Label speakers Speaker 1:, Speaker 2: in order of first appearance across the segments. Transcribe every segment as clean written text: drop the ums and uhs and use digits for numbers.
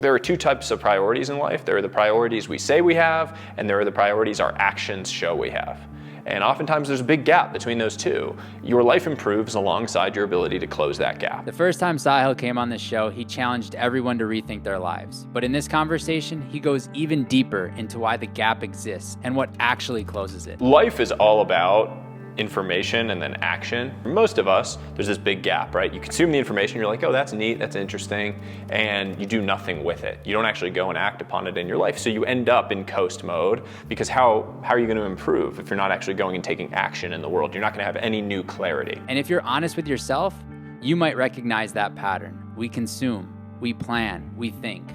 Speaker 1: There are two types of priorities in life. There are the priorities we say we have, and there are the priorities our actions show we have. And oftentimes there's a big gap between those two. Your life improves alongside your ability to close that gap.
Speaker 2: The first time Sahil came on this show, he challenged everyone to rethink their lives. But in this conversation, he goes even deeper into why the gap exists and what actually closes it.
Speaker 1: Life is all about information and then action. For most of us, there's this big gap, right? You consume the information, you're like, oh, that's neat, that's interesting, and you do nothing with it. You don't actually go and act upon it in your life, so you end up in coast mode, because how are you going to improve if you're not actually going and taking action in the world? You're not going to have any new clarity.
Speaker 2: And if you're honest with yourself, you might recognize that pattern. We consume, we plan, we think.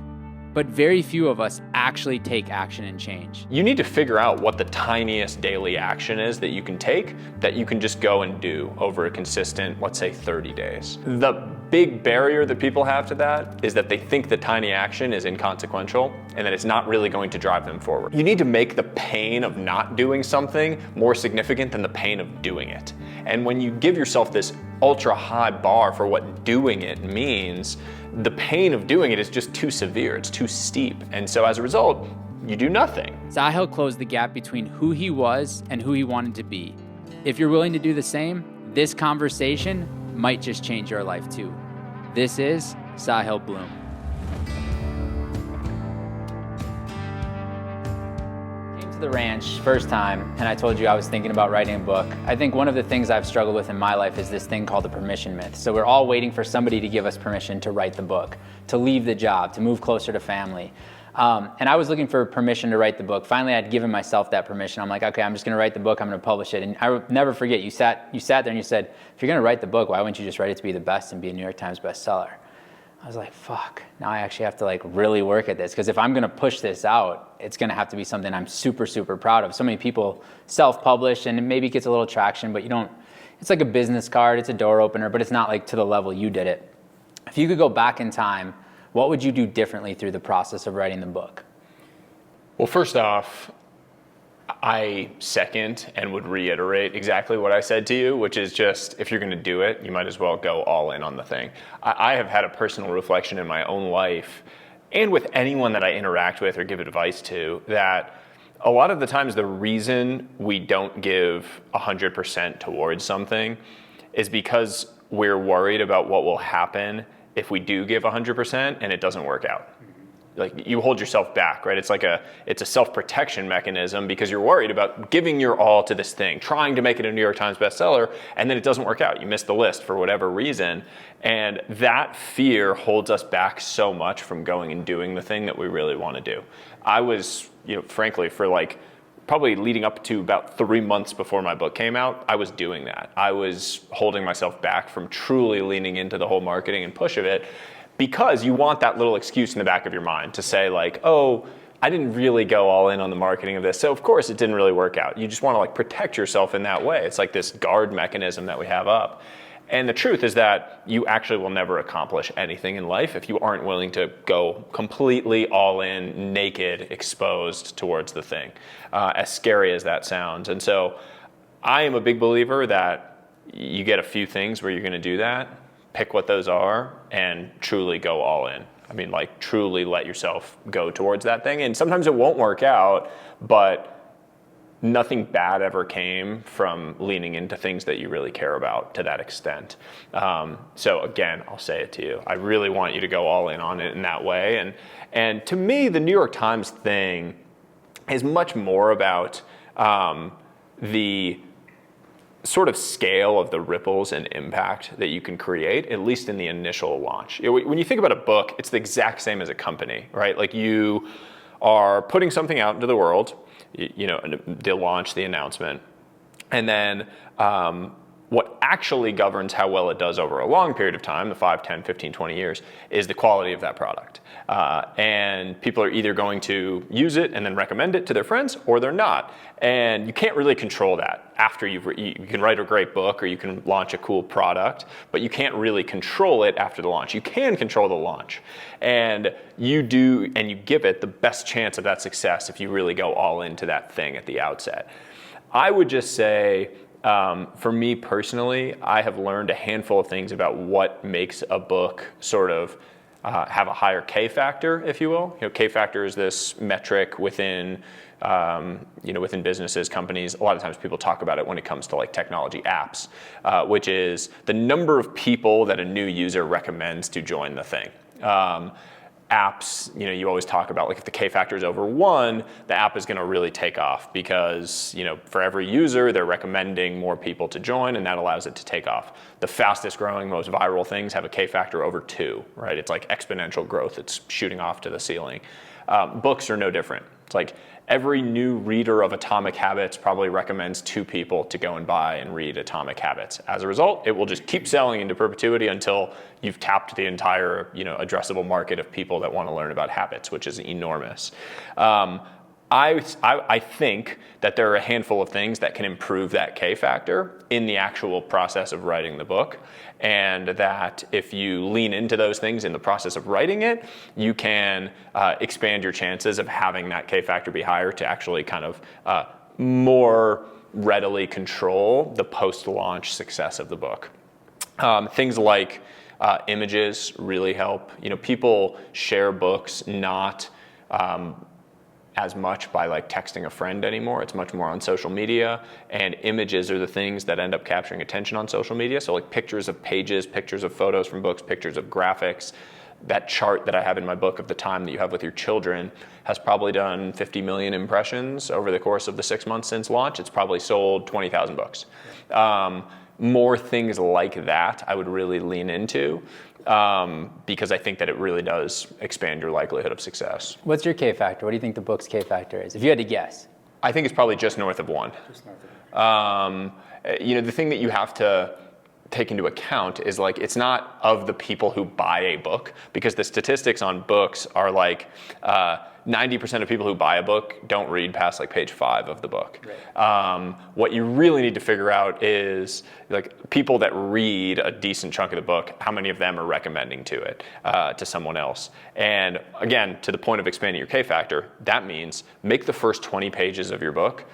Speaker 2: But very few of us actually take action and change.
Speaker 1: You need to figure out what the tiniest daily action is that you can take, that you can just go and do over a consistent, let's say 30 days. The big barrier that people have to that is that they think the tiny action is inconsequential and that it's not really going to drive them forward. You need to make the pain of not doing something more significant than the pain of doing it. And when you give yourself this ultra high bar for what doing it means, the pain of doing it is just too severe, it's too steep. And so as a result, you do nothing.
Speaker 2: Sahil closed the gap between who he was and who he wanted to be. If you're willing to do the same, this conversation might just change your life too. This is Sahil Bloom. The ranch first time, and I told you I was thinking about writing a book. I think one of the things I've struggled with in my life is this thing called the permission myth. So we're all waiting for somebody to give us permission to write the book, to leave the job, to move closer to family. And I was looking for permission to write the book. Finally, I'd given myself that permission. I'm like, okay, I'm just gonna write the book, I'm gonna publish it. And I will never forget, you sat there and you said, if you're gonna write the book, why wouldn't you just write it to be the best and be a New York Times bestseller? I was like, fuck, now I actually have to really work at this, because if I'm gonna push this out, it's gonna have to be something I'm super, super proud of. So many people self-publish and maybe it gets a little traction, but it's like a business card, it's a door opener, but it's not to the level you did it. If you could go back in time, what would you do differently through the process of writing the book?
Speaker 1: Well, first off, I second and would reiterate exactly what I said to you, which is just, if you're going to do it, you might as well go all in on the thing. I have had a personal reflection in my own life and with anyone that I interact with or give advice to, that a lot of the times the reason we don't give 100% towards something is because we're worried about what will happen if we do give 100% and it doesn't work out. You hold yourself back, right? It's a self-protection mechanism, because you're worried about giving your all to this thing, trying to make it a New York Times bestseller, and then it doesn't work out. You miss the list for whatever reason. And that fear holds us back so much from going and doing the thing that we really want to do. I was, frankly, for probably leading up to about 3 months before my book came out, I was doing that. I was holding myself back from truly leaning into the whole marketing and push of it, because you want that little excuse in the back of your mind to say oh, I didn't really go all in on the marketing of this, so of course it didn't really work out. You just want to protect yourself in that way. It's like this guard mechanism that we have up. And the truth is that you actually will never accomplish anything in life if you aren't willing to go completely all in, naked, exposed towards the thing, as scary as that sounds. And so I am a big believer that you get a few things where you're going to do that, pick what those are, and truly go all in. Truly let yourself go towards that thing. And sometimes it won't work out, but nothing bad ever came from leaning into things that you really care about to that extent. So again, I'll say it to you. I really want you to go all in on it in that way. And to me, the New York Times thing is much more about the sort of scale of the ripples and impact that you can create, at least in the initial launch. When you think about a book, it's the exact same as a company, right? You are putting something out into the world, the launch, the announcement, and then what actually governs how well it does over a long period of time, the 5, 10, 15, 20 years, is the quality of that product. And people are either going to use it and then recommend it to their friends, or they're not. And you can't really control that after you can write a great book or you can launch a cool product, but you can't really control it after the launch. You can control the launch. And you do, and you give it the best chance of that success if you really go all into that thing at the outset. I would just say, for me personally, I have learned a handful of things about what makes a book sort of have a higher K factor, if you will. K factor is this metric within within businesses, companies. A lot of times people talk about it when it comes to like technology apps, which is the number of people that a new user recommends to join the thing. Apps, you always talk about like if the K factor is over 1, the app is going to really take off because, for every user, they're recommending more people to join, and that allows it to take off. The fastest growing, most viral things have a K factor over 2, right? It's like exponential growth. It's shooting off to the ceiling. Books are no different. It's like every new reader of Atomic Habits probably recommends 2 people to go and buy and read Atomic Habits. As a result, it will just keep selling into perpetuity until you've tapped the entire, addressable market of people that want to learn about habits, which is enormous. I think that there are a handful of things that can improve that K factor in the actual process of writing the book, and that if you lean into those things in the process of writing it, you can expand your chances of having that K factor be higher to actually kind of more readily control the post-launch success of the book. Things like images really help. People share books not as much by like texting a friend anymore. It's much more on social media, and images are the things that end up capturing attention on social media. So like pictures of pages, pictures of photos from books, pictures of graphics. That chart that I have in my book of the time that you have with your children has probably done 50 million impressions over the course of the 6 months since launch. It's probably sold 20,000 books. More things like that I would really lean into, because I think that it really does expand your likelihood of success.
Speaker 2: What's your K factor? What do you think the book's K factor is, if you had to guess?
Speaker 1: I think it's probably just north of 1.
Speaker 2: Just north of 1.
Speaker 1: The thing that you have to take into account is like it's not of the people who buy a book, because the statistics on books are like 90% of people who buy a book don't read past like page 5 of the book. Right. What you really need to figure out is like people that read a decent chunk of the book, how many of them are recommending to someone else. And again, to the point of expanding your K factor, that means make the first 20 pages of your book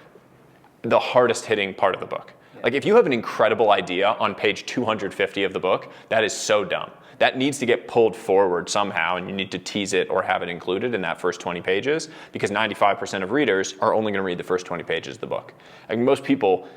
Speaker 1: the hardest hitting part of the book. Like if you have an incredible idea on page 250 of the book, that is so dumb. That needs to get pulled forward somehow, and you need to tease it or have it included in that first 20 pages, because 95% of readers are only going to read the first 20 pages of the book. Like most people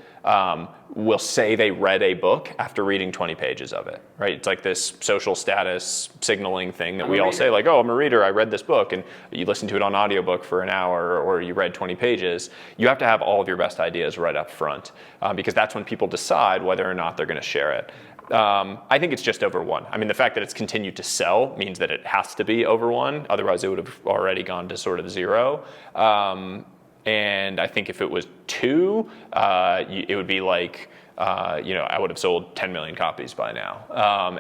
Speaker 1: will say they read a book after reading 20 pages of it, right? It's like this social status signaling thing that we all say, like, oh, I'm a reader, I read this book, and you listen to it on audiobook for an hour, or you read 20 pages. You have to have all of your best ideas right up front, because that's when people decide whether or not they're going to share it. I think it's just over 1. I mean, the fact that it's continued to sell means that it has to be over 1. Otherwise, it would have already gone to sort of 0. And I think if it was 2, it would be like, I would have sold 10 million copies by now.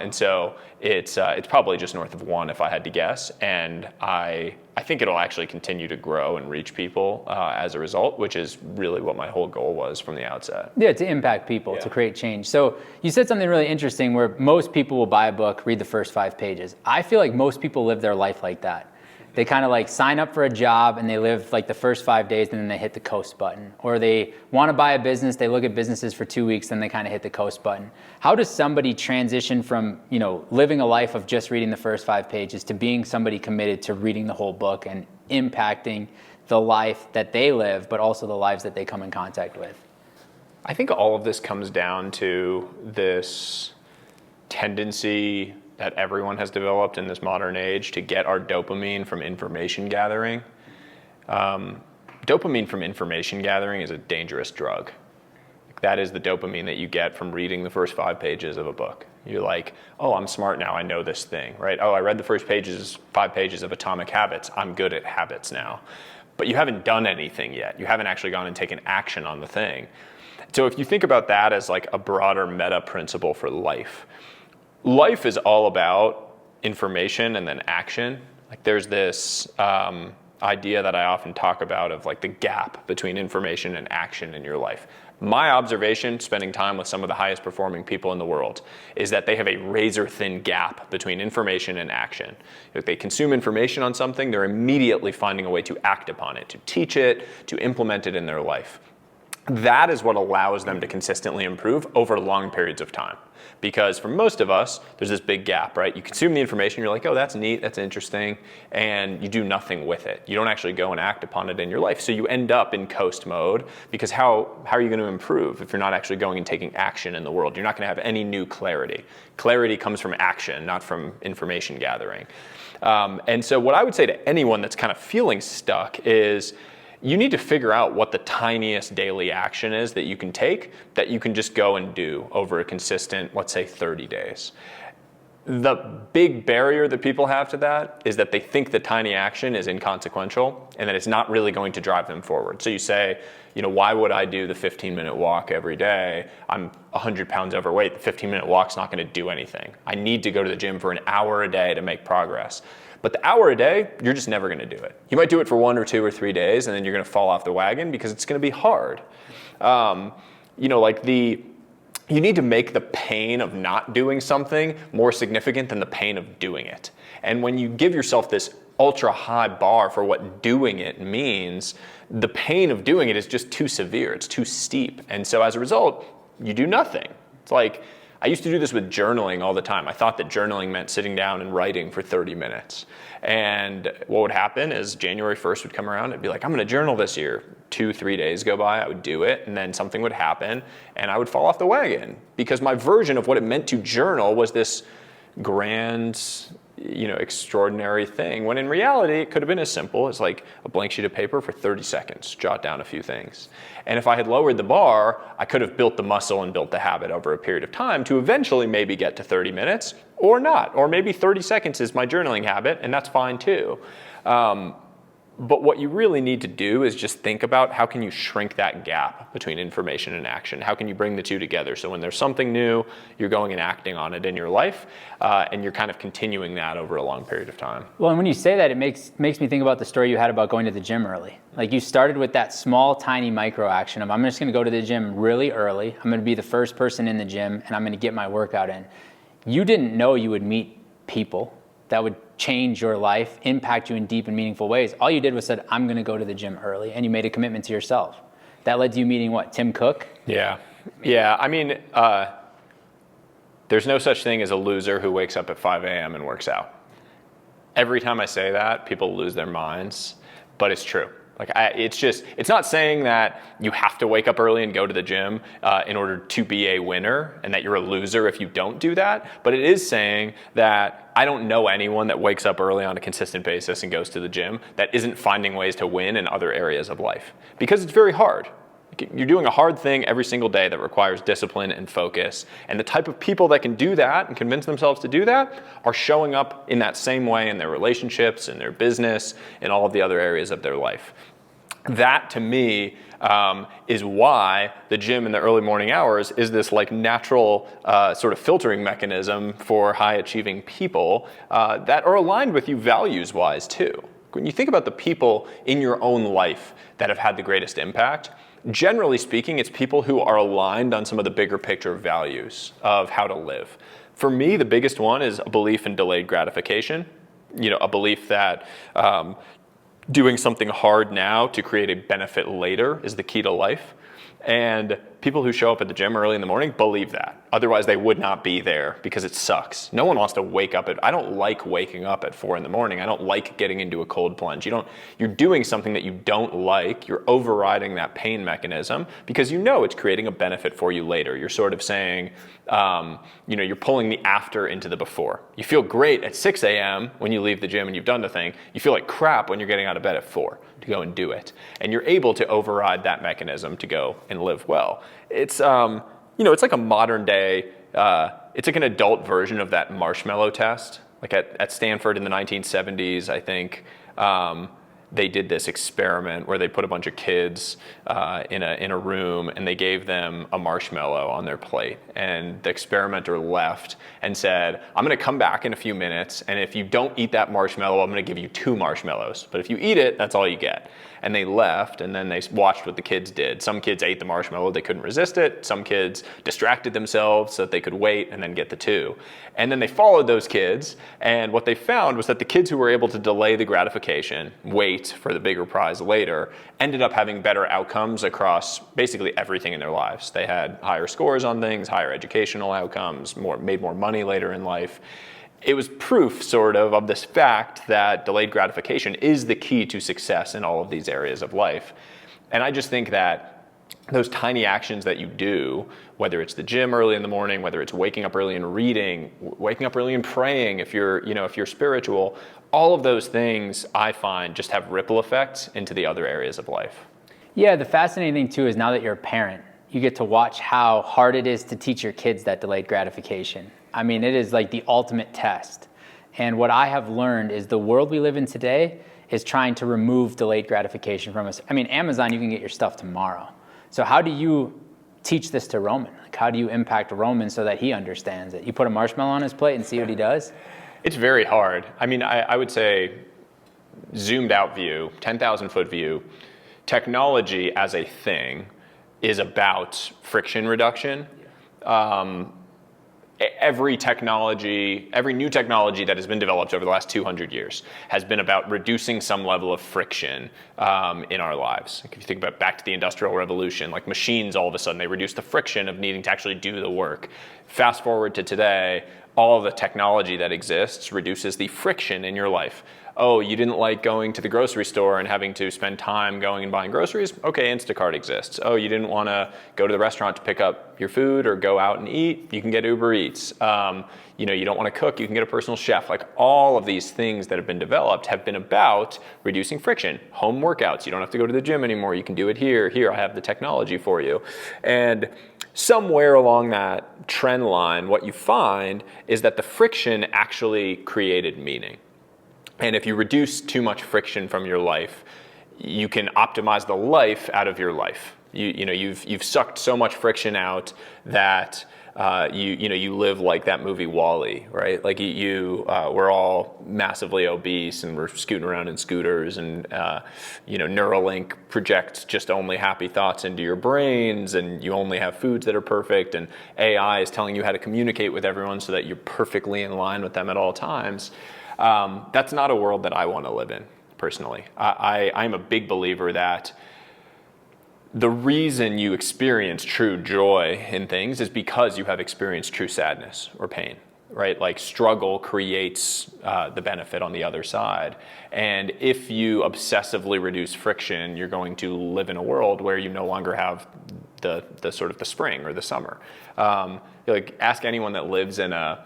Speaker 1: And so it's probably just north of 1 if I had to guess. And I think it'll actually continue to grow and reach people as a result, which is really what my whole goal was from the outset.
Speaker 2: Yeah, to impact people, to create change. So you said something really interesting where most people will buy a book, read the first 5 pages. I feel like most people live their life like that. They kind of like sign up for a job and they live like the first 5 days and then they hit the coast button. Or they want to buy a business, they look at businesses for 2 weeks, then they kind of hit the coast button. How does somebody transition from, living a life of just reading the first 5 pages to being somebody committed to reading the whole book and impacting the life that they live, but also the lives that they come in contact with?
Speaker 1: I think all of this comes down to this tendency that everyone has developed in this modern age to get our dopamine from information gathering. Dopamine from information gathering is a dangerous drug. That is the dopamine that you get from reading the first 5 pages of a book. You're like, oh, I'm smart now, I know this thing, right? Oh, I read the first 5 pages of Atomic Habits, I'm good at habits now. But you haven't done anything yet. You haven't actually gone and taken action on the thing. So if you think about that as like a broader meta principle for life, life is all about information and then action. Like there's this idea that I often talk about of like the gap between information and action in your life. My observation, spending time with some of the highest performing people in the world, is that they have a razor thin gap between information and action. If they consume information on something, they're immediately finding a way to act upon it, to teach it, to implement it in their life. That is what allows them to consistently improve over long periods of time. Because for most of us, there's this big gap, right? You consume the information, you're like, oh, that's neat, that's interesting, and you do nothing with it. You don't actually go and act upon it in your life. So you end up in coast mode, because how are you going to improve if you're not actually going and taking action in the world? You're not going to have any new clarity. Clarity comes from action, not from information gathering. And so what I would say to anyone that's kind of feeling stuck is, you need to figure out what the tiniest daily action is that you can take, that you can just go and do over a consistent, let's say 30 days. The big barrier that people have to that is that they think the tiny action is inconsequential and that it's not really going to drive them forward. So you say, why would I do the 15-minute walk every day? I'm 100 pounds overweight. The 15-minute walk's not going to do anything. I need to go to the gym for an hour a day to make progress. But the hour a day, you're just never going to do it. You might do it for 1 or 2 or 3 days, and then you're going to fall off the wagon because it's going to be hard. You need to make the pain of not doing something more significant than the pain of doing it. And when you give yourself this ultra high bar for what doing it means, the pain of doing it is just too severe. It's too steep. And so as a result, you do nothing. It's like, I used to do this with journaling all the time. I thought that journaling meant sitting down and writing for 30 minutes. And what would happen is January 1st would come around, I'd be like, I'm going to journal this year. 2-3 days go by, I would do it, and then something would happen, and I would fall off the wagon. Because my version of what it meant to journal was this grand, extraordinary thing, when in reality it could have been as simple as like a blank sheet of paper for 30 seconds, jot down a few things. And if I had lowered the bar, I could have built the muscle and built the habit over a period of time to eventually maybe get to 30 minutes or not, or maybe 30 seconds is my journaling habit, and that's fine too. But what you really need to do is just think about how can you shrink that gap between information and action? How can you bring the two together? So when there's something new, you're going and acting on it in your life, and you're kind of continuing that over a long period of time.
Speaker 2: Well, and when you say that, it makes me think about the story you had about going to the gym early. Like you started with that small, tiny micro action of I'm just going to go to the gym really early. I'm going to be the first person in the gym, and I'm going to get my workout in. You didn't know you would meet people that would change your life, impact you in deep and meaningful ways. All you did was said, I'm going to go to the gym early, and you made a commitment to yourself. That led to you meeting what, Tim Cook?
Speaker 1: Yeah. I mean, there's no such thing as a loser who wakes up at 5 a.m. and works out. Every time I say that, people lose their minds, but it's true. It's not saying that you have to wake up early and go to the gym in order to be a winner and that you're a loser if you don't do that. But it is saying that I don't know anyone that wakes up early on a consistent basis and goes to the gym that isn't finding ways to win in other areas of life. Because it's very hard. You're doing a hard thing every single day that requires discipline and focus. And the type of people that can do that and convince themselves to do that are showing up in that same way in their relationships, in their business, in all of the other areas of their life. That, to me, is why the gym in the early morning hours is this like natural sort of filtering mechanism for high-achieving people that are aligned with you values-wise, too. When you think about the people in your own life that have had the greatest impact, generally speaking, it's people who are aligned on some of the bigger picture values of how to live. For me, the biggest one is a belief in delayed gratification. A belief that doing something hard now to create a benefit later is the key to life. And people who show up at the gym early in the morning believe that. Otherwise, they would not be there because it sucks. No one wants to wake up I don't like waking up at 4 in the morning. I don't like getting into a cold plunge. You're doing something that you don't like. You're overriding that pain mechanism because it's creating a benefit for you later. You're sort of saying, you're pulling the after into the before. You feel great at 6 a.m. when you leave the gym and you've done the thing. You feel like crap when you're getting out of bed at 4 to go and do it. And you're able to override that mechanism to go and live well. It's like a modern day, it's like an adult version of that marshmallow test. Like at Stanford in the 1970s, I think they did this experiment where they put a bunch of kids in a room and they gave them a marshmallow on their plate. And the experimenter left and said, I'm going to come back in a few minutes, and if you don't eat that marshmallow, I'm going to give you 2 marshmallows. But if you eat it, that's all you get. And they left, and then they watched what the kids did. Some kids ate the marshmallow, they couldn't resist it. Some kids distracted themselves so that they could wait and then get the 2. And then they followed those kids, and what they found was that the kids who were able to delay the gratification, wait, wait for the bigger prize later, ended up having better outcomes across basically everything in their lives. They had higher scores on things, higher educational outcomes, made more money later in life. It was proof, sort of this fact that delayed gratification is the key to success in all of these areas of life. And I just think that those tiny actions that you do, whether it's the gym early in the morning, whether it's waking up early and reading, waking up early and praying, if you're spiritual, all of those things I find just have ripple effects into the other areas of life.
Speaker 2: Yeah, the fascinating thing too is now that you're a parent, you get to watch how hard it is to teach your kids that delayed gratification. I mean, it is like the ultimate test. And what I have learned is the world we live in today is trying to remove delayed gratification from us. I mean, Amazon, you can get your stuff tomorrow. So how do you teach this to Roman? Like, how do you impact Roman so that he understands it? You put a marshmallow on his plate and see what he does?
Speaker 1: It's very hard. I mean, I would say zoomed out view, 10,000 foot view, technology as a thing is about friction reduction. Every new technology that has been developed over the last 200 years has been about reducing some level of friction in our lives. Like if you think about back to the Industrial Revolution, like machines all of a sudden, they reduce the friction of needing to actually do the work. Fast forward to today, all of the technology that exists reduces the friction in your life. Oh, you didn't like going to the grocery store and having to spend time going and buying groceries? Okay, Instacart exists. Oh, you didn't want to go to the restaurant to pick up your food or go out and eat? You can get Uber Eats. You don't want to cook? You can get a personal chef. Like all of these things that have been developed have been about reducing friction. Home workouts. You don't have to go to the gym anymore. You can do it here. Here, I have the technology for you. And somewhere along that trend line, what you find is that the friction actually created meaning. And if you reduce too much friction from your life, you can optimize the life out of your life. You've sucked so much friction out that you live like that movie WALL-E, right? Like we're all massively obese and we're scooting around in scooters, and Neuralink projects just only happy thoughts into your brains, and you only have foods that are perfect, and AI is telling you how to communicate with everyone so that you're perfectly in line with them at all times. That's not a world that I want to live in, personally. I'm a big believer that the reason you experience true joy in things is because you have experienced true sadness or pain, right? Like struggle creates the benefit on the other side. And if you obsessively reduce friction, you're going to live in a world where you no longer have the sort of the spring or the summer. Like ask anyone that lives in a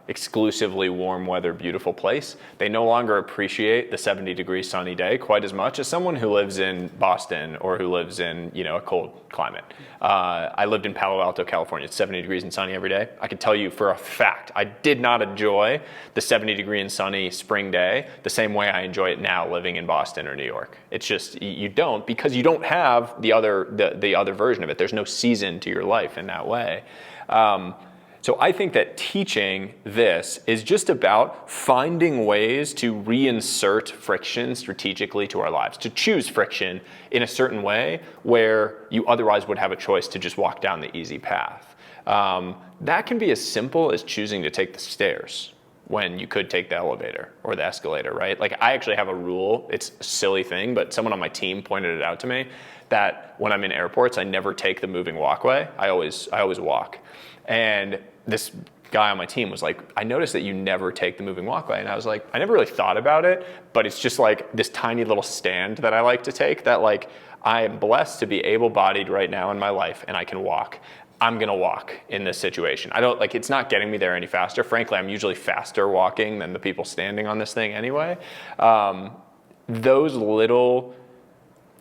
Speaker 1: exclusively warm weather, beautiful place. They no longer appreciate the 70-degree sunny day quite as much as someone who lives in Boston or who lives in a cold climate. I lived in Palo Alto, California. It's 70 degrees and sunny every day. I can tell you for a fact, I did not enjoy the 70-degree and sunny spring day the same way I enjoy it now living in Boston or New York. It's just, you don't, because you don't have the other version of it. There's no season to your life in that way. So I think that teaching this is just about finding ways to reinsert friction strategically to our lives, to choose friction in a certain way where you otherwise would have a choice to just walk down the easy path. That can be as simple as choosing to take the stairs when you could take the elevator or the escalator, right? Like I actually have a rule, it's a silly thing, but someone on my team pointed it out to me, that when I'm in airports, I never take the moving walkway. I always walk. And this guy on my team was like, I noticed that you never take the moving walkway. And I was like, I never really thought about it, but it's just like this tiny little stand that I like to take, that like, I am blessed to be able-bodied right now in my life and I can walk. I'm gonna walk in this situation. It's not getting me there any faster. Frankly, I'm usually faster walking than the people standing on this thing anyway. Those little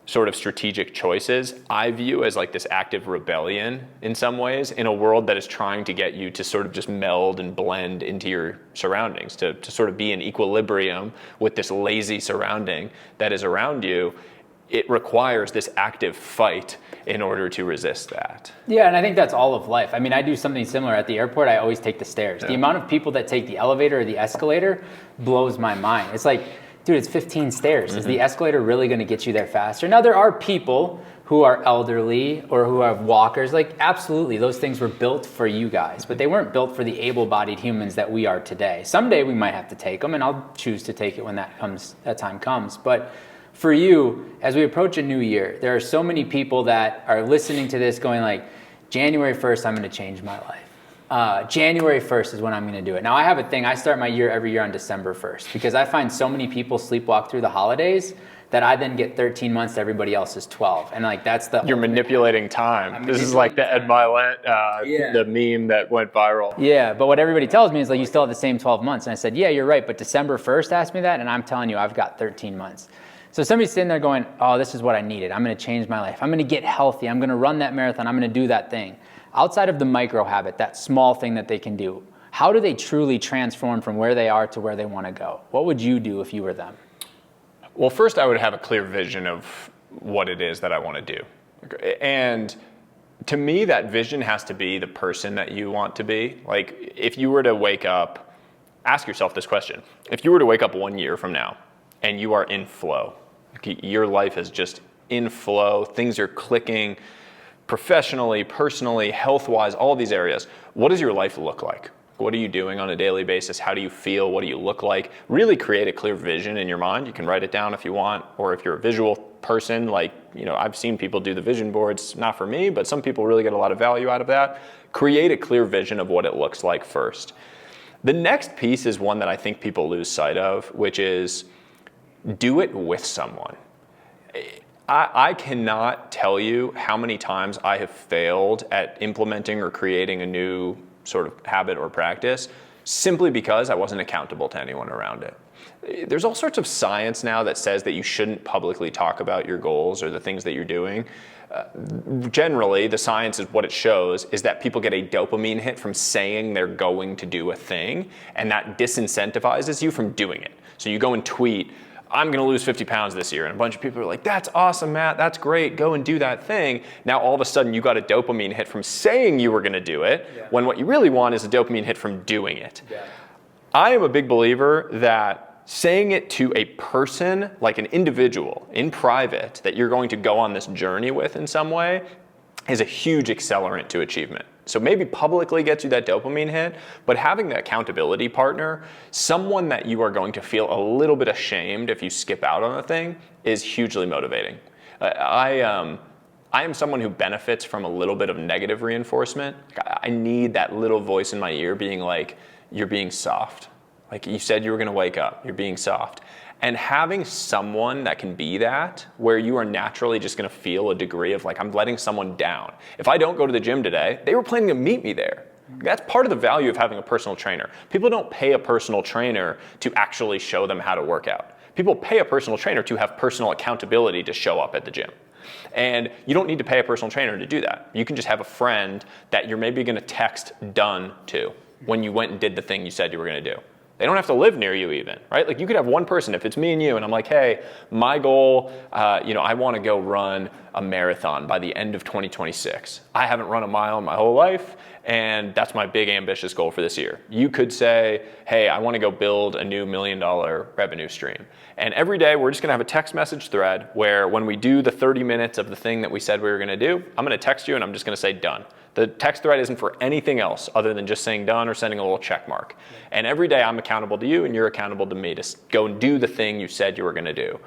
Speaker 1: sort of strategic choices, I view as like this active rebellion in some ways in a world that is trying to get you to sort of just meld and blend into your surroundings, to sort of be in equilibrium with this lazy surrounding that is around you. It requires this active fight in order to resist that.
Speaker 2: Yeah, and I think that's all of life. I mean, I do something similar at the airport. I always take the stairs. Yeah. The amount of people that take the elevator or the escalator blows my mind. It's like, dude, it's 15 stairs. Is the escalator really going to get you there faster? Now, there are people who are elderly or who have walkers. Like, absolutely, those things were built for you guys, but they weren't built for the able-bodied humans that we are today. Someday we might have to take them, and I'll choose to take it when that time comes. But for you, as we approach a new year, there are so many people that are listening to this going like, January 1st, I'm going to change my life. January 1st is when I'm going to do it. Now, I have a thing. I start my year every year on December 1st because I find so many people sleepwalk through the holidays that I then get 13 months to everybody else's 12. And like, that's the...
Speaker 1: You're manipulating time. This is like the Ed Milet, the meme that went viral.
Speaker 2: Yeah, but what everybody tells me is like, you still have the same 12 months. And I said, yeah, you're right. But December 1st asked me that, and I'm telling you, I've got 13 months. So somebody's sitting there going, oh, this is what I needed. I'm going to change my life. I'm going to get healthy. I'm going to run that marathon. I'm going to do that thing. Outside of the micro habit, that small thing that they can do, how do they truly transform from where they are to where they want to go? What would you do if you were them?
Speaker 1: Well, first I would have a clear vision of what it is that I want to do. And to me, that vision has to be the person that you want to be. Like, if you were to wake up, ask yourself this question. If you were to wake up 1 year from now and you are in flow, your life is just in flow, things are clicking professionally, personally, health-wise, all of these areas, what does your life look like? What are you doing on a daily basis? How do you feel? What do you look like? Really create a clear vision in your mind. You can write it down if you want, or if you're a visual person, like, I've seen people do the vision boards, not for me, but some people really get a lot of value out of that. Create a clear vision of what it looks like first. The next piece is one that I think people lose sight of, which is do it with someone. I cannot tell you how many times I have failed at implementing or creating a new sort of habit or practice simply because I wasn't accountable to anyone around it. There's all sorts of science now that says that you shouldn't publicly talk about your goals or the things that you're doing. Generally, the science is what it shows is that people get a dopamine hit from saying they're going to do a thing, and that disincentivizes you from doing it. So you go and tweet, I'm going to lose 50 pounds this year. And a bunch of people are like, that's awesome, Matt. That's great. Go and do that thing. Now, all of a sudden, you got a dopamine hit from saying you were going to do it, when what you really want is a dopamine hit from doing it. Yeah. I am a big believer that saying it to a person, like an individual in private, that you're going to go on this journey with in some way, is a huge accelerant to achievement. So maybe publicly gets you that dopamine hit, but having the accountability partner, someone that you are going to feel a little bit ashamed if you skip out on a thing, is hugely motivating. I am someone who benefits from a little bit of negative reinforcement. I need that little voice in my ear being like, you're being soft. Like, you said you were gonna wake up, you're being soft. And having someone that can be that, where you are naturally just gonna feel a degree of like, I'm letting someone down. If I don't go to the gym today, they were planning to meet me there. That's part of the value of having a personal trainer. People don't pay a personal trainer to actually show them how to work out. People pay a personal trainer to have personal accountability to show up at the gym. And you don't need to pay a personal trainer to do that. You can just have a friend that you're maybe gonna text done to when you went and did the thing you said you were gonna do. They don't have to live near you even, right? Like, you could have one person, if it's me and you, and I'm like, hey, my goal, I want to go run a marathon by the end of 2026. I haven't run a mile in my whole life, and that's my big ambitious goal for this year. You could say, hey, I want to go build a new $1 million revenue stream. And every day we're just going to have a text message thread where when we do the 30 minutes of the thing that we said we were going to do, I'm going to text you and I'm just going to say done. The text thread isn't for anything else other than just saying done or sending a little check mark. And every day I'm accountable to you and you're accountable to me to go and do the thing you said you were going to do.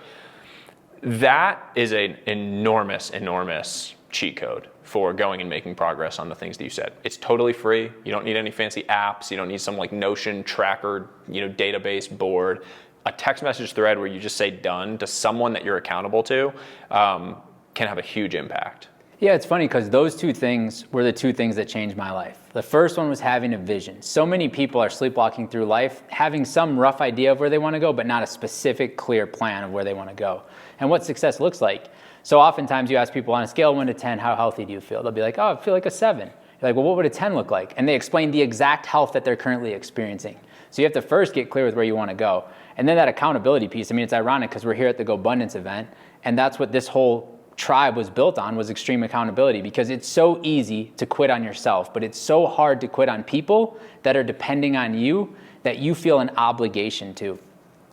Speaker 1: That is an enormous, enormous cheat code for going and making progress on the things that you said. It's totally free. You don't need any fancy apps. You don't need some like Notion tracker, database board. A text message thread where you just say done to someone that you're accountable to can have a huge impact.
Speaker 2: Yeah, it's funny because those two things were the two things that changed my life. The first one was having a vision. So many people are sleepwalking through life, having some rough idea of where they want to go, but not a specific, clear plan of where they want to go and what success looks like. So oftentimes you ask people on a scale of 1 to 10, how healthy do you feel? They'll be like, oh, I feel like a 7. You're like, well, what would a 10 look like? And they explain the exact health that they're currently experiencing. So you have to first get clear with where you want to go. And then that accountability piece, it's ironic because we're here at the GoBundance event, and that's what this whole tribe was built on, was extreme accountability, because it's so easy to quit on yourself, but it's so hard to quit on people that are depending on you that you feel an obligation to.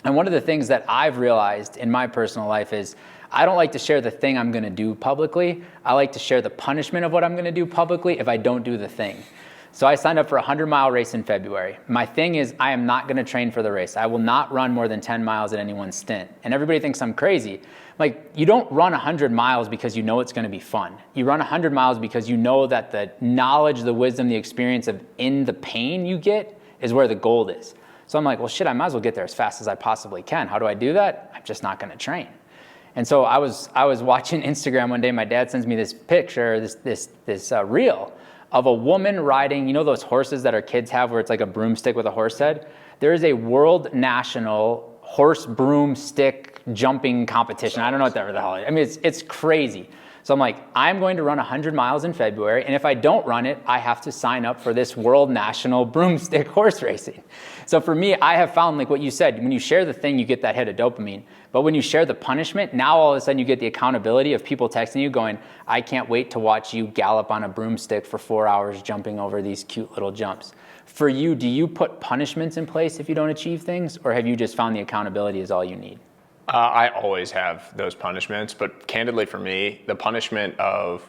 Speaker 2: And one of the things that I've realized in my personal life is I don't like to share the thing I'm going to do publicly. I like to share the punishment of what I'm going to do publicly if I don't do the thing. So I signed up for a 100-mile race in February. My thing is I am not going to train for the race. I will not run more than 10 miles at any one stint. And everybody thinks I'm crazy. Like, you don't run 100 miles because you know it's going to be fun. You run 100 miles because you know that the knowledge, the wisdom, the experience of in the pain you get is where the gold is. So I'm like, well, shit, I might as well get there as fast as I possibly can. How do I do that? I'm just not going to train. And so I was watching Instagram one day. My dad sends me this picture, this reel of a woman riding, you know those horses that our kids have where it's like a broomstick with a horse head? There is a world national horse broomstick jumping competition. I don't know what the hell it is. I mean, it's crazy. So I'm like, I'm going to run 100 miles in February, and if I don't run it, I have to sign up for this world national broomstick horse racing. So for me, I have found, like what you said, when you share the thing, you get that hit of dopamine. But when you share the punishment, now all of a sudden you get the accountability of people texting you going, I can't wait to watch you gallop on a broomstick for 4 hours jumping over these cute little jumps. For you, do you put punishments in place if you don't achieve things, or have you just found the accountability is all you need?
Speaker 1: I always have those punishments, but candidly for me, the punishment of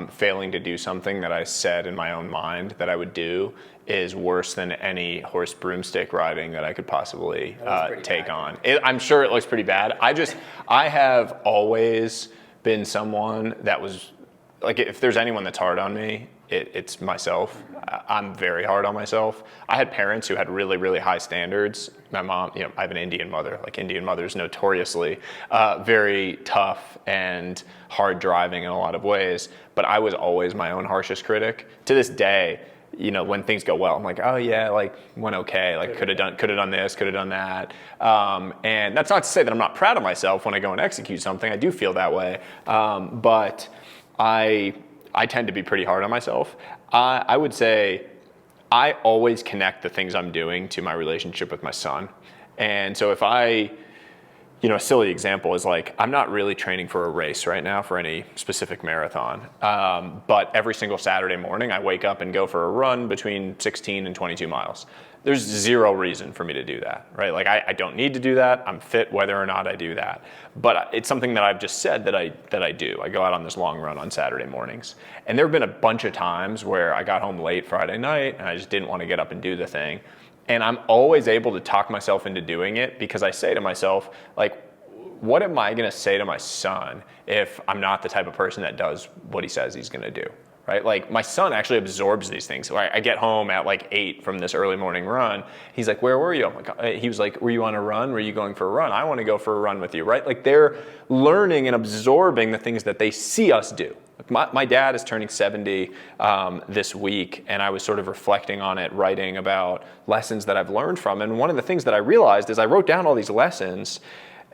Speaker 1: failing to do something that I said in my own mind that I would do is worse than any horse broomstick riding that I could possibly take on. I'm sure it looks pretty bad. I have always been someone that was, like, if there's anyone that's hard on me, it's myself. I'm very hard on myself. I had parents who had really, really high standards. My mom, I have an Indian mother. Like, Indian mothers notoriously very tough and hard driving in a lot of ways. But I was always my own harshest critic. To this day, when things go well, I'm like, oh yeah, like, went okay. Like, could have done this, could have done that. And that's not to say that I'm not proud of myself when I go and execute something. I do feel that way. But I tend to be pretty hard on myself. I would say I always connect the things I'm doing to my relationship with my son. And so if a silly example is like, I'm not really training for a race right now for any specific marathon. But every single Saturday morning, I wake up and go for a run between 16 and 22 miles. There's zero reason for me to do that, right? Like, I don't need to do that. I'm fit whether or not I do that. But it's something that I've just said that I do. I go out on this long run on Saturday mornings. And there have been a bunch of times where I got home late Friday night and I just didn't want to get up and do the thing. And I'm always able to talk myself into doing it because I say to myself, like, what am I going to say to my son if I'm not the type of person that does what he says he's going to do? Right? Like, my son actually absorbs these things. So I get home at like 8 from this early morning run. He's like, where were you? He was like, were you on a run? Were you going for a run? I want to go for a run with you, right? Like, they're learning and absorbing the things that they see us do. My dad is turning 70 this week, and I was sort of reflecting on it, writing about lessons that I've learned from. And one of the things that I realized is I wrote down all these lessons,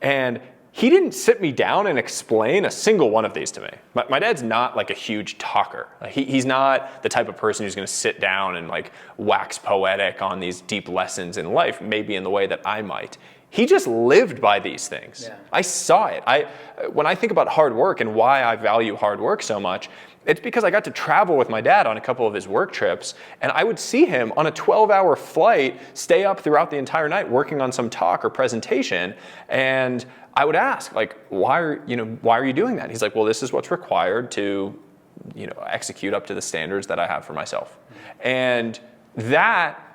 Speaker 1: and he didn't sit me down and explain a single one of these to me. My dad's not like a huge talker. He's not the type of person who's going to sit down and like wax poetic on these deep lessons in life, maybe in the way that I might. He just lived by these things. Yeah. I saw it. When I think about hard work and why I value hard work so much, it's because I got to travel with my dad on a couple of his work trips, and I would see him on a 12-hour flight, stay up throughout the entire night working on some talk or presentation, and I would ask, like, why are you doing that? He's like, well, this is what's required to, execute up to the standards that I have for myself. And that,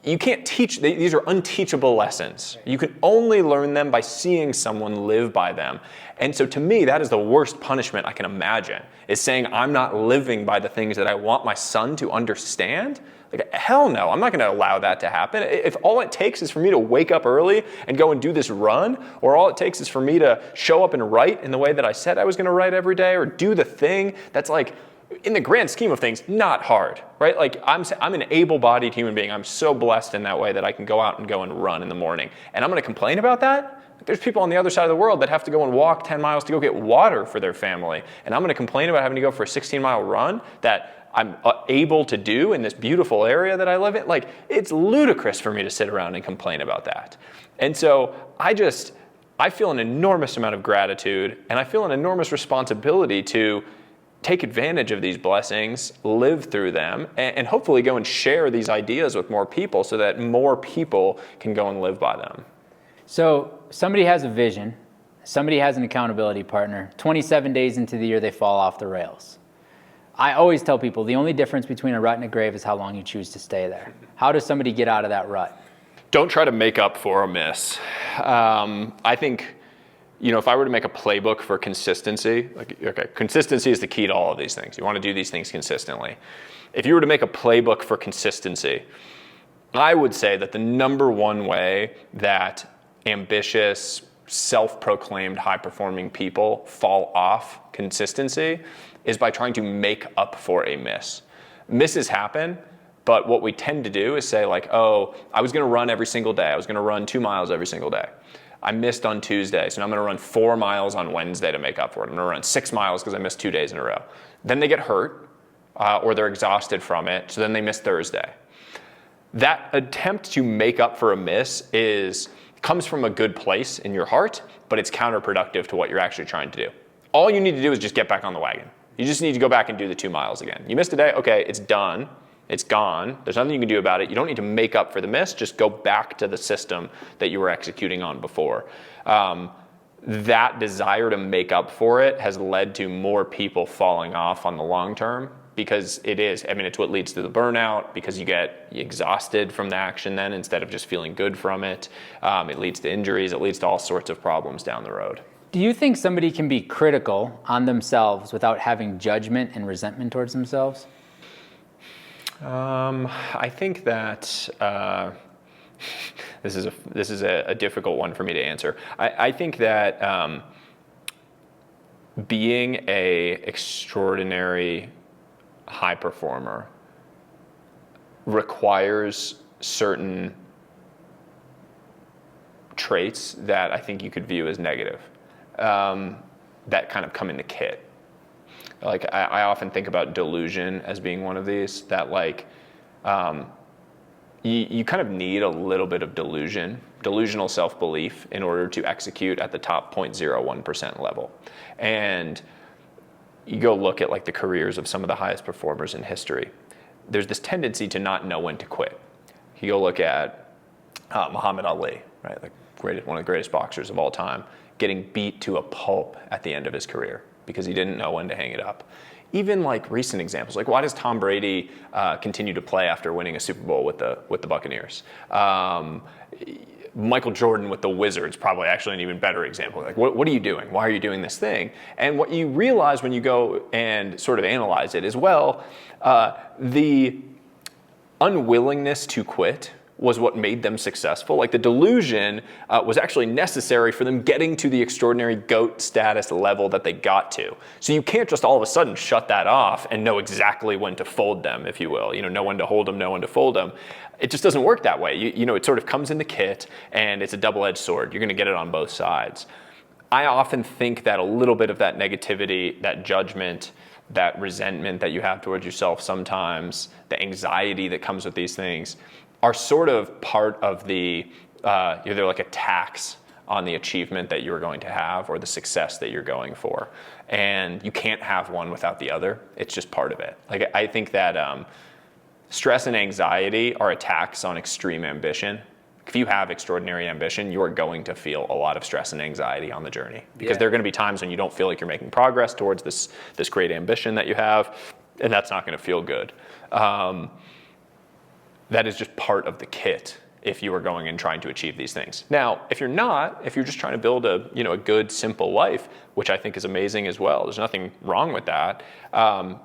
Speaker 1: you can't teach, these are unteachable lessons. You can only learn them by seeing someone live by them. And so to me, that is the worst punishment I can imagine, is saying I'm not living by the things that I want my son to understand. Like, hell no, I'm not going to allow that to happen. If all it takes is for me to wake up early and go and do this run, or all it takes is for me to show up and write in the way that I said I was going to write every day, or do the thing that's, like, in the grand scheme of things, not hard, right? Like, I'm an able-bodied human being. I'm so blessed in that way that I can go out and run in the morning. And I'm going to complain about that? There's people on the other side of the world that have to go and walk 10 miles to go get water for their family. And I'm going to complain about having to go for a 16-mile run that I'm able to do in this beautiful area that I live in. Like, it's ludicrous for me to sit around and complain about that. And so I feel an enormous amount of gratitude, and I feel an enormous responsibility to take advantage of these blessings, live through them, and hopefully go and share these ideas with more people so that more people can go and live by them.
Speaker 2: So somebody has a vision, somebody has an accountability partner, 27 days into the year they fall off the rails. I always tell people the only difference between a rut and a grave is how long you choose to stay there. How does somebody get out of that rut?
Speaker 1: Don't try to make up for a miss. I think, if I were to make a playbook for consistency, consistency is the key to all of these things. You want to do these things consistently. If you were to make a playbook for consistency, I would say that the number one way that ambitious, self-proclaimed high-performing people fall off consistency is by trying to make up for a miss. Misses happen, but what we tend to do is say like, oh, I was gonna run every single day. I was gonna run 2 miles every single day. I missed on Tuesday, so now I'm gonna run 4 miles on Wednesday to make up for it. I'm gonna run 6 miles because I missed 2 days in a row. Then they get hurt, or they're exhausted from it, so then they miss Thursday. That attempt to make up for a miss comes from a good place in your heart, but it's counterproductive to what you're actually trying to do. All you need to do is just get back on the wagon. You just need to go back and do the 2 miles again. You missed a day, okay, it's done. It's gone. There's nothing you can do about it. You don't need to make up for the miss. Just go back to the system that you were executing on before. That desire to make up for it has led to more people falling off on the long term because it's what leads to the burnout because you get exhausted from the action then instead of just feeling good from it. It leads to injuries. It leads to all sorts of problems down the road.
Speaker 2: Do you think somebody can be critical on themselves without having judgment and resentment towards themselves?
Speaker 1: I think that this is a difficult one for me to answer. I think that being a extraordinary high performer requires certain traits that I think you could view as negative, that kind of come in the kit. Like I often think about delusion as being one of these, that you kind of need a little bit of delusional self-belief in order to execute at the top 0.01% level. And you go look at like the careers of some of the highest performers in history. There's this tendency to not know when to quit. You go look at Muhammad Ali, right? One of the greatest boxers of all time, getting beat to a pulp at the end of his career because he didn't know when to hang it up. Even like recent examples, like why does Tom Brady continue to play after winning a Super Bowl with the Buccaneers? Michael Jordan with the Wizards, probably actually an even better example. Like what are you doing? Why are you doing this thing? And what you realize when you go and sort of analyze it is, well, the unwillingness to quit was what made them successful. Like the delusion was actually necessary for them getting to the extraordinary GOAT status level that they got to. So you can't just all of a sudden shut that off and know exactly when to fold them, if you will. Know when to hold them, know when to fold them. It just doesn't work that way. It sort of comes in the kit and it's a double-edged sword. You're gonna get it on both sides. I often think that a little bit of that negativity, that judgment, that resentment that you have towards yourself sometimes, the anxiety that comes with these things, are sort of part of they're like a tax on the achievement that you're going to have or the success that you're going for. And you can't have one without the other. It's just part of it. Like I think that stress and anxiety are a tax on extreme ambition. If you have extraordinary ambition, you are going to feel a lot of stress and anxiety on the journey because there are going to be times when you don't feel like you're making progress towards this great ambition that you have, and that's not going to feel good. That is just part of the kit if you are going and trying to achieve these things. Now, if you're not, if you're just trying to build a good, simple life, which I think is amazing as well, there's nothing wrong with that,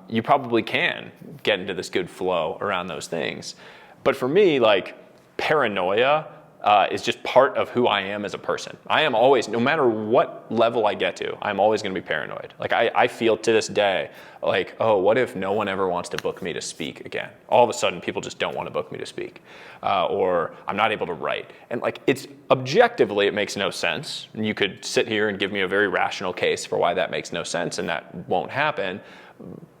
Speaker 1: you probably can get into this good flow around those things. But for me, like paranoia is just part of who I am as a person. I am always, no matter what level I get to, I'm always going to be paranoid. Like I feel to this day, like, oh, what if no one ever wants to book me to speak again? All of a sudden, people just don't want to book me to speak, or I'm not able to write. And like, it's objectively, it makes no sense. And you could sit here and give me a very rational case for why that makes no sense, and that won't happen.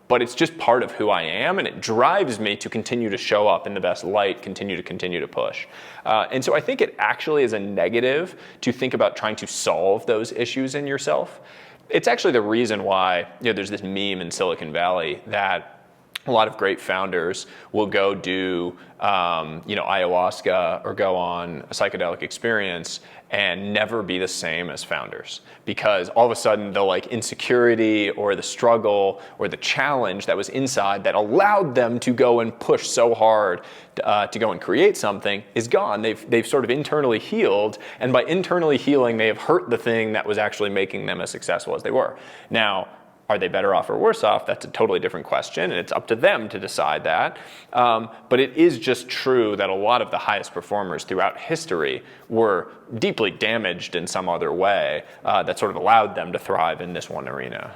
Speaker 1: But it's just part of who I am, and it drives me to continue to show up in the best light, continue to push. And so I think it actually is a negative to think about trying to solve those issues in yourself. It's actually the reason why there's this meme in Silicon Valley that a lot of great founders will go do, ayahuasca or go on a psychedelic experience and never be the same as founders, because all of a sudden the insecurity or the struggle or the challenge that was inside that allowed them to go and push so hard to go and create something is gone. They've sort of internally healed, and by internally healing, they have hurt the thing that was actually making them as successful as they were. Now, are they better off or worse off? That's a totally different question, and it's up to them to decide that. But it is just true that a lot of the highest performers throughout history were deeply damaged in some other way that sort of allowed them to thrive in this one arena.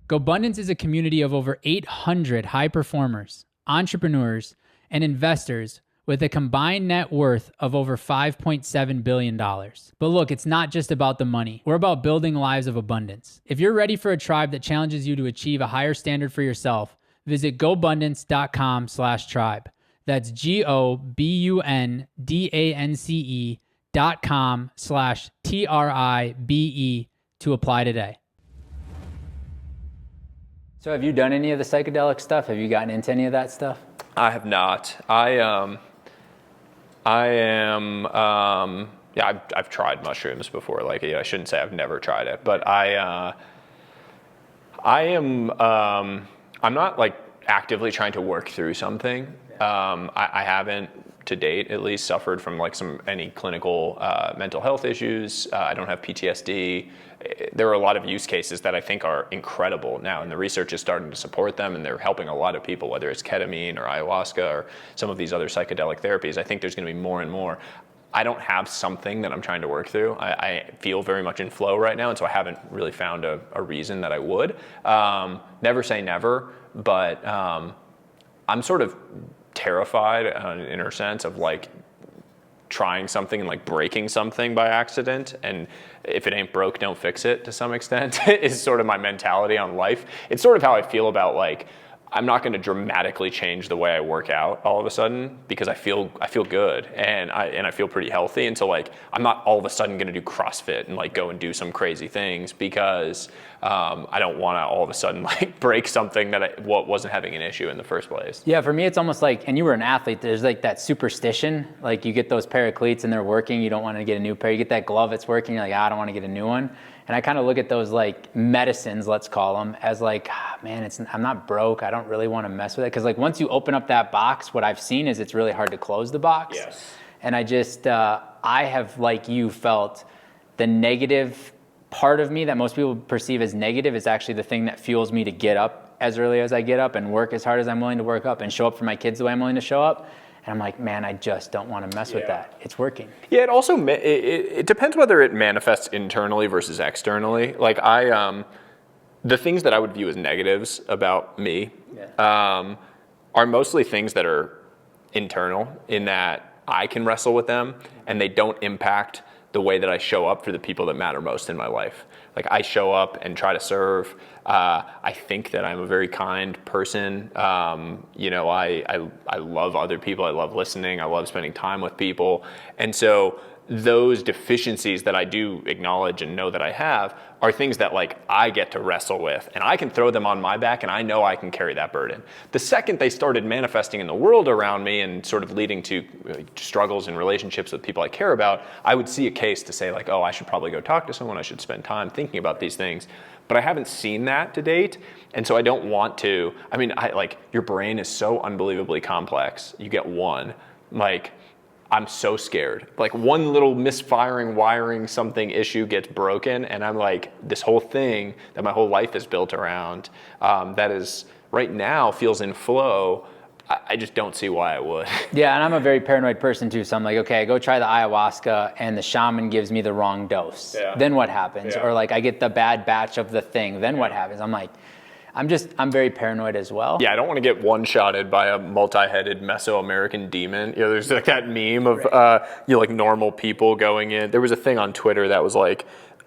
Speaker 3: GoBundance is a community of over 800 high performers, entrepreneurs, and investors with a combined net worth of over $5.7 billion. But look, it's not just about the money. We're about building lives of abundance. If you're ready for a tribe that challenges you to achieve a higher standard for yourself, visit gobundance.com/tribe. That's GOBUNDANCE.com/TRIBE to apply today.
Speaker 2: So have you done any of the psychedelic stuff? Have you gotten into any of that stuff?
Speaker 1: I have not. I've tried mushrooms before. I shouldn't say I've never tried it, but I'm not actively trying to work through something. I haven't to date, at least, suffered from any clinical mental health issues. I don't have PTSD. There are a lot of use cases that I think are incredible now, and the research is starting to support them, and they're helping a lot of people, whether it's ketamine or ayahuasca or some of these other psychedelic therapies. I think there's going to be more and more. I don't have something that I'm trying to work through. I feel very much in flow right now, and so I haven't really found a reason that I would. Never say never, but I'm sort of terrified in an inner sense of trying something and breaking something by accident, and if it ain't broke, don't fix it, to some extent, is sort of my mentality on life. It's sort of how I feel about I'm not going to dramatically change the way I work out all of a sudden, because I feel good and I feel pretty healthy. And so I'm not all of a sudden going to do CrossFit and go and do some crazy things, because I don't want to all of a sudden break something that wasn't having an issue in the first place.
Speaker 2: Yeah, for me it's almost and you were an athlete, there's that superstition, you get those pair of cleats and they're working, you don't want to get a new pair. You get that glove, it's working, you're I don't want to get a new one. And I kind of look at those medicines, let's call them, as man, I'm not broke. I don't really want to mess with it. Because once you open up that box, what I've seen is it's really hard to close the box.
Speaker 1: Yes.
Speaker 2: And I just, I have, like you, felt the negative part of me that most people perceive as negative is actually the thing that fuels me to get up as early as I get up and work as hard as I'm willing to work up and show up for my kids the way I'm willing to show up. And I'm man, I just don't want to mess with that. It's working.
Speaker 1: Yeah, it also, it depends whether it manifests internally versus externally. The things that I would view as negatives about me are mostly things that are internal, in that I can wrestle with them and they don't impact the way that I show up for the people that matter most in my life. I show up and try to serve. I think that I'm a very kind person. I love other people. I love listening. I love spending time with people. And so those deficiencies that I do acknowledge and know that I have are things that I get to wrestle with, and I can throw them on my back, and I know I can carry that burden. The second they started manifesting in the world around me and sort of leading to struggles in relationships with people I care about, I would see a case to say oh, I should probably go talk to someone. I should spend time thinking about these things. But I haven't seen that to date, and so I don't want to. I mean, your brain is so unbelievably complex. You get one, I'm so scared. One little misfiring, wiring, something issue gets broken, and I'm this whole thing that my whole life is built around, that is right now feels in flow. I just don't see why I would.
Speaker 2: Yeah, and I'm a very paranoid person too, so I'm okay, I go try the ayahuasca and the shaman gives me the wrong dose. Yeah. Then what happens? Yeah. Or I get the bad batch of the thing, then what happens? I'm very paranoid as well.
Speaker 1: Yeah, I don't want to get one-shotted by a multi-headed Mesoamerican demon. There's that meme of normal people going in. There was a thing on Twitter that was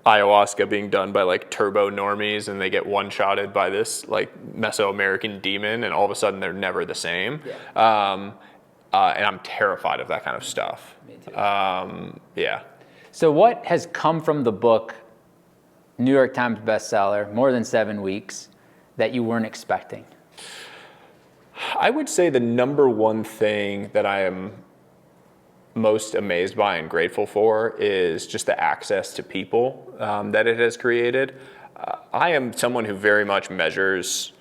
Speaker 1: ayahuasca being done by turbo normies, and they get one-shotted by this Mesoamerican demon, and all of a sudden they're never the same. Yeah. And I'm terrified of that kind of stuff.
Speaker 2: Me too.
Speaker 1: Yeah.
Speaker 2: So what has come from the book, New York Times bestseller, more than 7 weeks, that you weren't expecting?
Speaker 1: I would say the number one thing that I am most amazed by and grateful for is just the access to people that it has created. I am someone who very much measures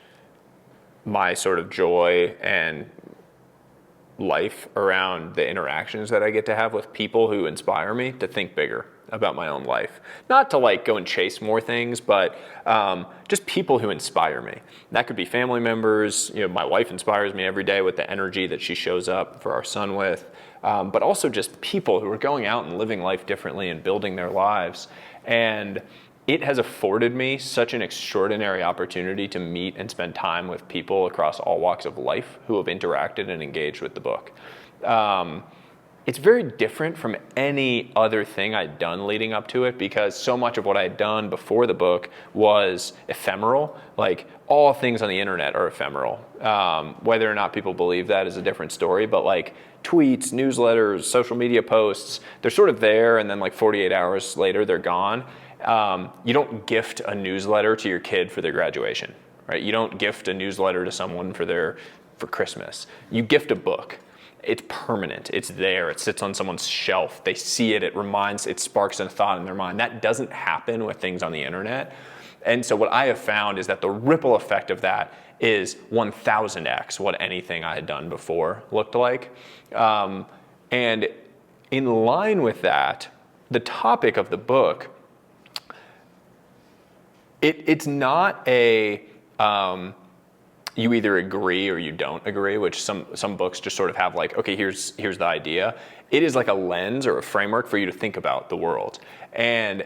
Speaker 1: my sort of joy and life around the interactions that I get to have with people who inspire me to think bigger about my own life. Not to like go and chase more things, but just people who inspire me. That could be family members. You know, my wife inspires me every day with the energy that she shows up for our son with, but also just people who are going out and living life differently and building their lives. And it has afforded me such an extraordinary opportunity to meet and spend time with people across all walks of life who have interacted and engaged with the book. It's very different from any other thing I'd done leading up to it, because so much of what I had done before the book was ephemeral. Like, all things on the internet are ephemeral. Whether or not people believe that is a different story, but like tweets, newsletters, social media posts, they're sort of there, and then like 48 hours later, they're gone. You don't gift a newsletter to your kid for their graduation, right? You don't gift a newsletter to someone for Christmas. You gift a book. It's permanent. It's there. It sits on someone's shelf. They see it. It sparks a thought in their mind. That doesn't happen with things on the internet. And so what I have found is that the ripple effect of that is 1000x what anything I had done before looked like. And in line with that, the topic of the book, it's not a you either agree or you don't agree, which some books just sort of have like, okay, here's the idea. It is like a lens or a framework for you to think about the world. And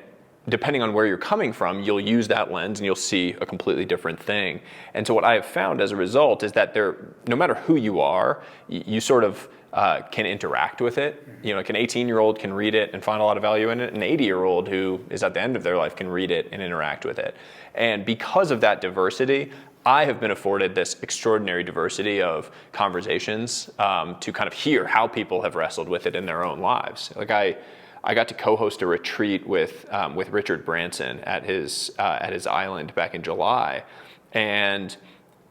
Speaker 1: depending on where you're coming from, you'll use that lens and you'll see a completely different thing. And so what I have found as a result is that no matter who you are, you sort of can interact with it. You know, like an 18-year-old can read it and find a lot of value in it. An 80-year-old who is at the end of their life can read it and interact with it. And because of that diversity, I have been afforded this extraordinary diversity of conversations to kind of hear how people have wrestled with it in their own lives. Like I got to co-host a retreat with Richard Branson at his island back in July, and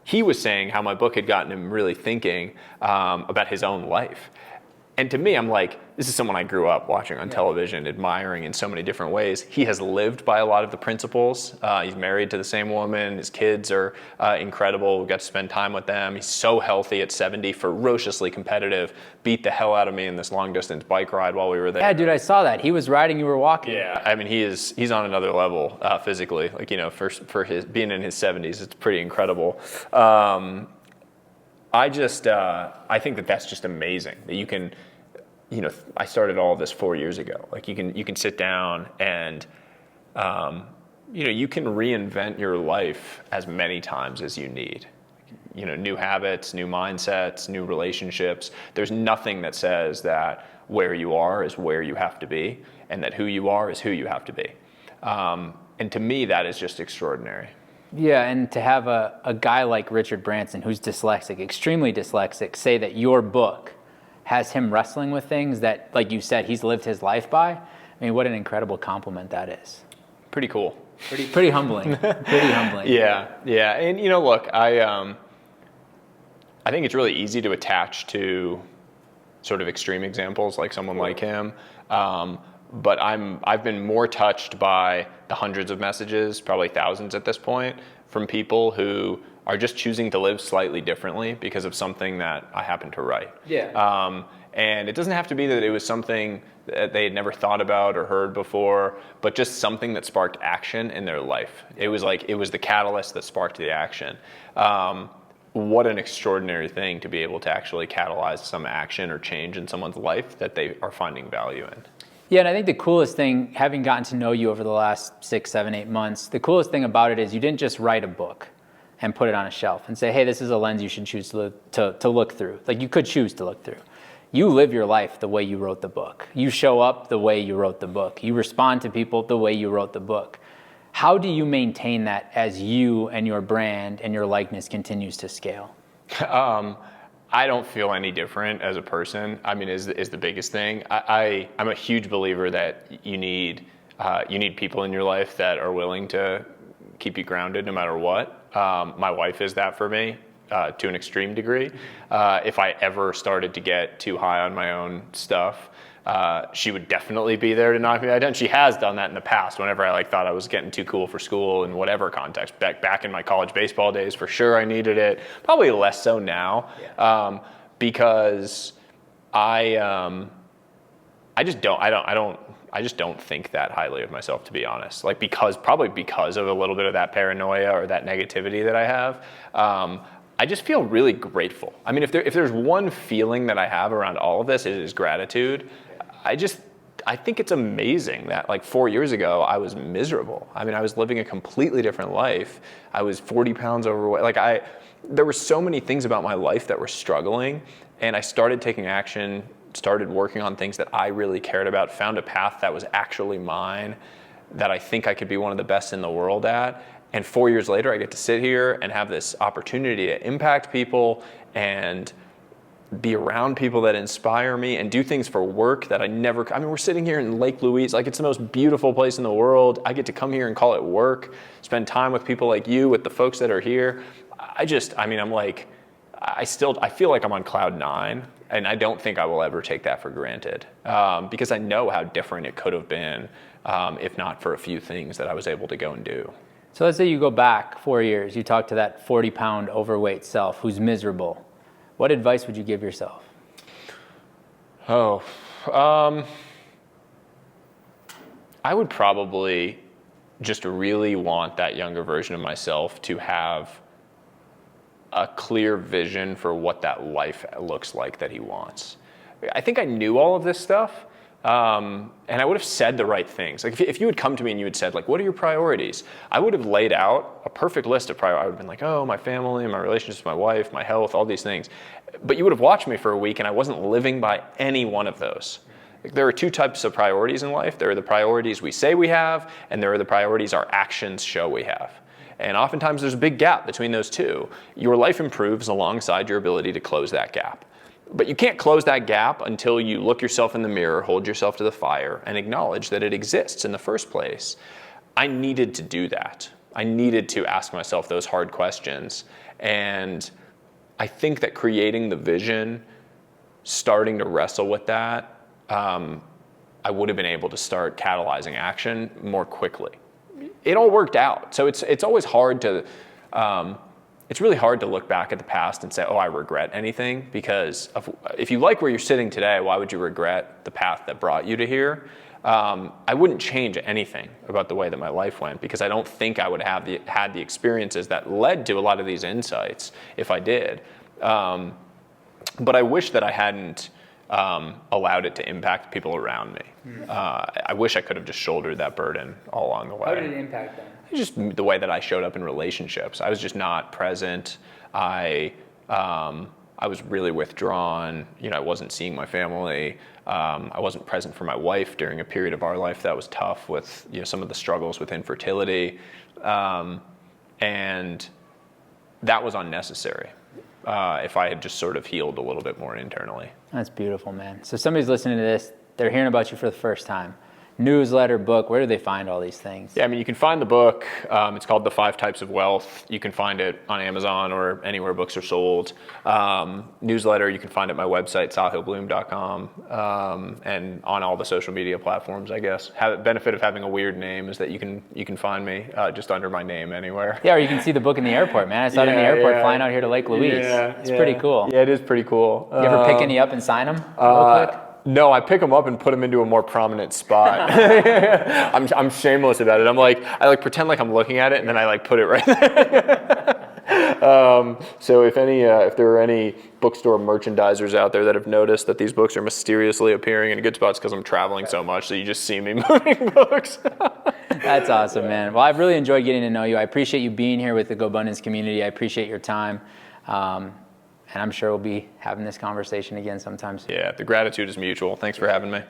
Speaker 1: he was saying how my book had gotten him really thinking about his own life. And to me, I'm like, this is someone I grew up watching on television, admiring in so many different ways. He has lived by a lot of the principles. He's married to the same woman. His kids are incredible. We got to spend time with them. He's so healthy at 70, ferociously competitive, beat the hell out of me in this long distance bike ride while we were there.
Speaker 2: Yeah, dude, I saw that. He was riding, you were walking.
Speaker 1: Yeah, I mean, he's on another level physically. Like, you know, for his being in his 70s, it's pretty incredible. I think that that's just amazing that you can, you know, I started all of this 4 years ago. Like you can sit down and, you know, you can reinvent your life as many times as you need. You know, new habits, new mindsets, new relationships. There's nothing that says that where you are is where you have to be, and that who you are is who you have to be. And to me, that is just extraordinary.
Speaker 2: Yeah, and to have a guy like Richard Branson, who's dyslexic, extremely dyslexic, say that your book has him wrestling with things that, like you said, he's lived his life by. I mean, what an incredible compliment that is.
Speaker 1: Pretty cool.
Speaker 2: Pretty humbling. Pretty humbling.
Speaker 1: Yeah. And you know, look, I think it's really easy to attach to sort of extreme examples like someone like him. But I've been more touched by the hundreds of messages, probably thousands at this point, from people who are just choosing to live slightly differently because of something that I happen to write.
Speaker 2: Yeah.
Speaker 1: And it doesn't have to be that it was something that they had never thought about or heard before, but just something that sparked action in their life. It was the catalyst that sparked the action. What an extraordinary thing to be able to actually catalyze some action or change in someone's life that they are finding value in.
Speaker 2: Yeah, and I think the coolest thing, having gotten to know you over the last 6, 7, 8 months, the coolest thing about it is you didn't just write a book and put it on a shelf and say, hey, this is a lens you should choose to look through. Like, you could choose to look through. You live your life the way you wrote the book. You show up the way you wrote the book. You respond to people the way you wrote the book. How do you maintain that as you and your brand and your likeness continues to scale?
Speaker 1: I don't feel any different as a person. I mean, is the biggest thing. I'm a huge believer that you need people in your life that are willing to keep you grounded no matter what. My wife is that for me to an extreme degree. If I ever started to get too high on my own stuff, she would definitely be there to knock me down. She has done that in the past whenever I thought I was getting too cool for school in whatever context. Back in my college baseball days, for sure I needed it. Probably less so now, because I just don't think that highly of myself, to be honest. Probably because of a little bit of that paranoia or that negativity that I have. I just feel really grateful. I mean, if there's one feeling that I have around all of this, it is gratitude. I think it's amazing that 4 years ago I was miserable. I mean, I was living a completely different life. I was 40 pounds overweight. There were so many things about my life that were struggling, and I started taking action, started working on things that I really cared about, found a path that was actually mine, that I think I could be one of the best in the world at. And 4 years later, I get to sit here and have this opportunity to impact people and be around people that inspire me and do things for work that we're sitting here in Lake Louise, it's the most beautiful place in the world. I get to come here and call it work, spend time with people like you, with the folks that are here. I feel like I'm on cloud 9, and I don't think I will ever take that for granted, because I know how different it could have been if not for a few things that I was able to go and do.
Speaker 2: So let's say you go back 4 years, you talk to that 40-pound overweight self who's miserable. What advice would you give yourself?
Speaker 1: I would probably just really want that younger version of myself to have a clear vision for what that life looks like that he wants. I think I knew all of this stuff, and I would have said the right things. If you had come to me and you had said, what are your priorities? I would have laid out a perfect list of priorities. I would have been my family, my relationships with my wife, my health, all these things. But you would have watched me for a week, and I wasn't living by any one of those. There are two types of priorities in life. There are the priorities we say we have, and there are the priorities our actions show we have. And oftentimes there's a big gap between those two. Your life improves alongside your ability to close that gap. But you can't close that gap until you look yourself in the mirror, hold yourself to the fire, and acknowledge that it exists in the first place. I needed to do that. I needed to ask myself those hard questions. And I think that creating the vision, starting to wrestle with that, I would have been able to start catalyzing action more quickly. It all worked out. So it's always hard to... it's really hard to look back at the past and say, I regret anything, because if you like where you're sitting today, why would you regret the path that brought you to here? I wouldn't change anything about the way that my life went, because I don't think I would have had the experiences that led to a lot of these insights if I did. But I wish that I hadn't allowed it to impact people around me. I wish I could have just shouldered that burden all along the way.
Speaker 2: How did it impact them?
Speaker 1: Just the way that I showed up in relationships. I was just not present. I was really withdrawn. I wasn't seeing my family. I wasn't present for my wife during a period of our life that was tough with some of the struggles with infertility, and that was unnecessary. If I had just sort of healed a little bit more internally.
Speaker 2: That's beautiful, man. So somebody's listening to this, they're hearing about you for the first time. Newsletter, book, where do they find all these things?
Speaker 1: Yeah, you can find the book. It's called The 5 Types of Wealth. You can find it on Amazon or anywhere books are sold. Newsletter, you can find at my website, sahilbloom.com, and on all the social media platforms, I guess. The benefit of having a weird name is that you can find me just under my name anywhere.
Speaker 2: Yeah, or you can see the book in the airport, man. I saw it in the airport flying out here to Lake Louise. It's pretty cool.
Speaker 1: Yeah, it is pretty cool.
Speaker 2: You ever pick any up and sign them real quick?
Speaker 1: No, I pick them up and put them into a more prominent spot. I'm shameless about it. I pretend like I'm looking at it, and then I put it right there. So if there are any bookstore merchandisers out there that have noticed that these books are mysteriously appearing in good spots, because I'm traveling so much, so you just see me moving books.
Speaker 2: That's awesome, man. Well, I've really enjoyed getting to know you. I appreciate you being here with the GoBundance community. I appreciate your time. And I'm sure we'll be having this conversation again sometime soon.
Speaker 1: Yeah, the gratitude is mutual. Thanks for having me.